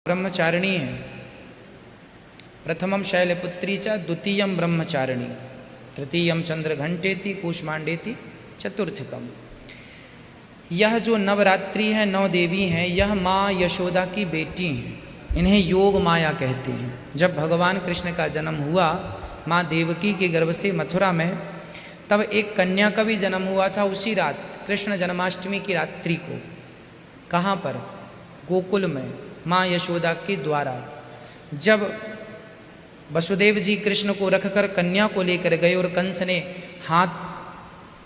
ब्रह्मचारिणी है। प्रथमम शैलपुत्री च द्वितीयम ब्रह्मचारिणी तृतीयम चंद्रघंटेति कूष्मांडेति चतुर्थकम। यह जो नवरात्रि है, 9 देवी हैं, यह माँ यशोदा की बेटी हैं। इन्हें योग माया कहते हैं। जब भगवान कृष्ण का जन्म हुआ माँ देवकी के गर्भ से मथुरा में, तब एक कन्या का भी जन्म हुआ था उसी रात, कृष्ण जन्माष्टमी की रात्रि को। कहाँ पर? गोकुल में, माँ यशोदा के द्वारा। जब वसुदेव जी कृष्ण को रखकर कन्या को लेकर गए और कंस ने हाथ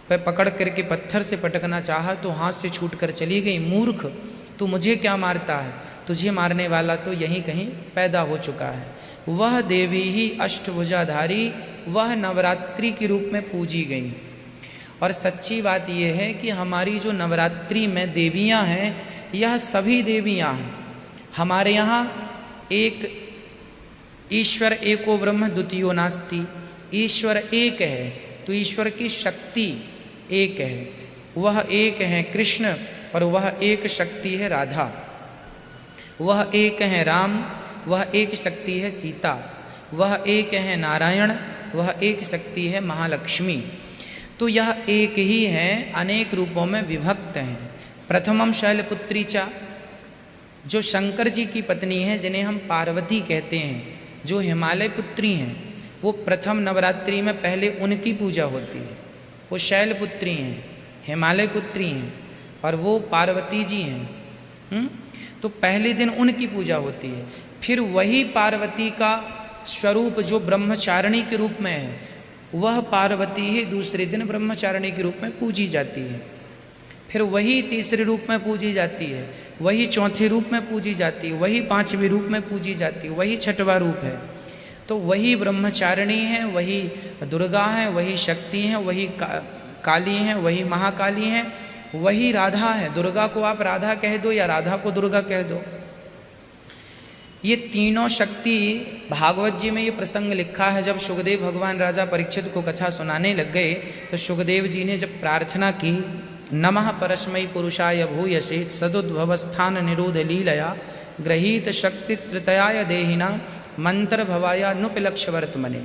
पे पकड़ करके पत्थर से पटकना चाहा तो हाथ से छूटकर चली गई। मूर्ख, तू मुझे क्या मारता है? तुझे मारने वाला तो यहीं कहीं पैदा हो चुका है। वह देवी ही अष्टभुजाधारी, वह नवरात्रि के रूप में पूजी गई। और सच्ची बात यह है कि हमारी जो नवरात्रि में देवियां हैं, यह सभी देवियां हैं। हमारे यहाँ एक ईश्वर एको ब्रह्म द्वितीयो नास्ति, ईश्वर एक है तो ईश्वर की शक्ति एक है। वह एक है कृष्ण और वह एक शक्ति है राधा। वह एक है राम, वह एक शक्ति है सीता। वह एक है नारायण, वह एक शक्ति है महालक्ष्मी। तो यह एक ही है, अनेक रूपों में विभक्त हैं। प्रथमम शैलपुत्री चा, जो शंकर जी की पत्नी है, जिन्हें हम पार्वती कहते हैं, जो हिमालय पुत्री हैं, वो प्रथम नवरात्रि में पहले उनकी पूजा होती है। वो शैलपुत्री हैं, हिमालय पुत्री हैं और वो पार्वती जी हैं। तो पहले दिन उनकी पूजा होती है। फिर वही पार्वती का स्वरूप जो ब्रह्मचारिणी के रूप में है, वह पार्वती ही दूसरे दिन ब्रह्मचारिणी के रूप में पूजी जाती है। फिर वही तीसरे रूप में पूजी जाती है, वही चौथे रूप में पूजी जाती है, वही पांचवें रूप में पूजी जाती है, वही छठवां रूप है। तो वही ब्रह्मचारिणी है, वही दुर्गा है, वही शक्ति हैं, वही काली हैं, वही महाकाली हैं, वही राधा है। दुर्गा को आप राधा कह दो या राधा को दुर्गा कह दो। ये तीनों शक्ति, भागवत जी में ये प्रसंग लिखा है। जब सुखदेव भगवान राजा परीक्षित को कथा सुनाने लग गए तो सुखदेव जी ने जब प्रार्थना की, नमः परस्मै पुरुषाय भूयसे सदुद्भवस्थान निरोध लीलया ग्रहीत शक्ति तृतयाय देहिना मंत्र भवाया नुपलक्ष वर्तमने।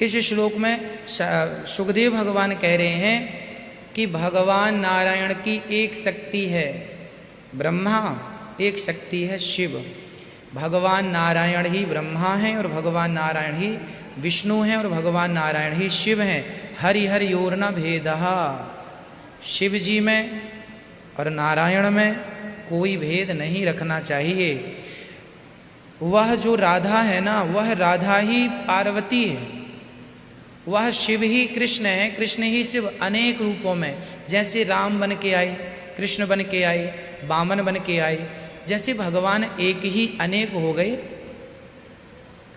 इस श्लोक में सुखदेव भगवान कह रहे हैं कि भगवान नारायण की एक शक्ति है ब्रह्मा, एक शक्ति है शिव। भगवान नारायण ही ब्रह्मा हैं और भगवान नारायण ही विष्णु हैं और भगवान नारायण ही शिव हैं। हरि हरि योर न भेदः। शिव जी में और नारायण में कोई भेद नहीं रखना चाहिए। वह जो राधा है ना, वह राधा ही पार्वती है, वह शिव ही कृष्ण है, कृष्ण ही शिव। अनेक रूपों में, जैसे राम बन के आए, कृष्ण बन के आए, वामन बन के आए, जैसे भगवान एक ही अनेक हो गए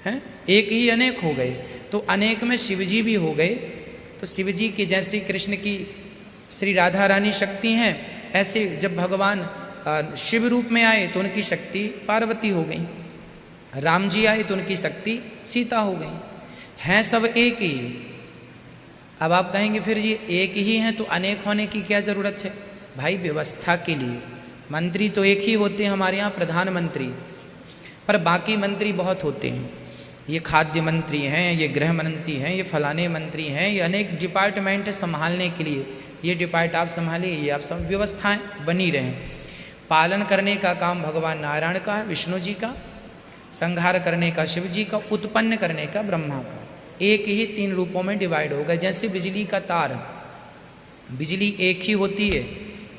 हैं, एक ही अनेक हो गए, तो अनेक में शिव जी भी हो गए। तो शिव जी की जैसे कृष्ण की श्री राधा रानी शक्ति हैं, ऐसे जब भगवान शिव रूप में आए तो उनकी शक्ति पार्वती हो गई। राम जी आए तो उनकी शक्ति सीता हो गई। हैं सब एक ही। अब आप कहेंगे फिर ये एक ही हैं तो अनेक होने की क्या ज़रूरत है? भाई व्यवस्था के लिए मंत्री तो एक ही होते हैं हमारे यहाँ, प्रधानमंत्री, पर बाकी मंत्री बहुत होते हैं। ये खाद्य मंत्री हैं, ये गृह मंत्री हैं, ये फलाने मंत्री हैं, ये अनेक डिपार्टमेंट है संभालने के लिए। ये डिपार्ट आप संभालिए, ये आप सब, व्यवस्थाएं बनी रहें। पालन करने का काम भगवान नारायण का है, विष्णु जी का, संहार करने का शिव जी का, उत्पन्न करने का ब्रह्मा का। एक ही 3 रूपों में डिवाइड होगा। जैसे बिजली का तार, बिजली एक ही होती है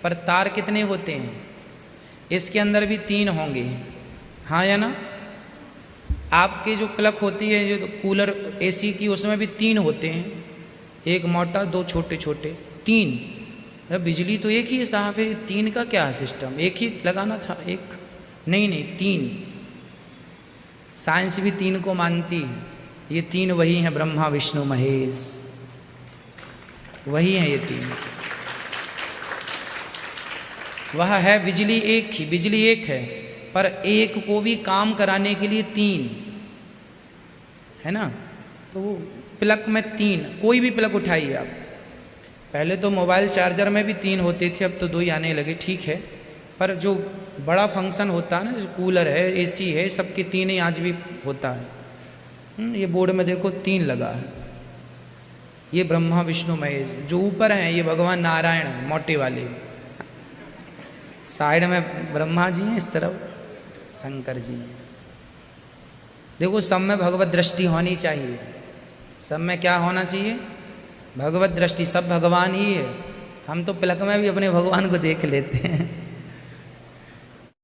पर तार कितने होते हैं? इसके अंदर भी 3 होंगे, हाँ या ना? आपके जो प्लग होती है, जो कूलर एसी की, उसमें भी 3 होते हैं, एक मोटा, 2 छोटे छोटे, 3। बिजली तो एक ही है साहब, फिर 3 का क्या है सिस्टम? एक ही लगाना था, एक नहीं, 3। साइंस भी 3 को मानती है। ये 3 वही हैं, ब्रह्मा विष्णु महेश, वही हैं ये 3। वह है बिजली एक ही, बिजली एक है, पर एक को भी काम कराने के लिए 3 है ना। तो वो प्लग में 3, कोई भी प्लग उठाइए आप। पहले तो मोबाइल चार्जर में भी 3 होते थे, अब तो 2 ही आने लगे, ठीक है, पर जो बड़ा फंक्शन होता है ना, जो कूलर है, एसी है, सबके तीन ही आज भी होता है। ये बोर्ड में देखो 3 लगा है। ये ब्रह्मा विष्णु महेश, जो ऊपर हैं ये भगवान नारायण हैं, मोटे वाले। साइड में ब्रह्मा जी हैं, इस तरफ शंकर जी हैं। देखो सब में भगवत दृष्टि होनी चाहिए। सब में क्या होना चाहिए? भगवत दृष्टि। सब भगवान ही है। हम तो पलक में भी अपने भगवान को देख लेते हैं।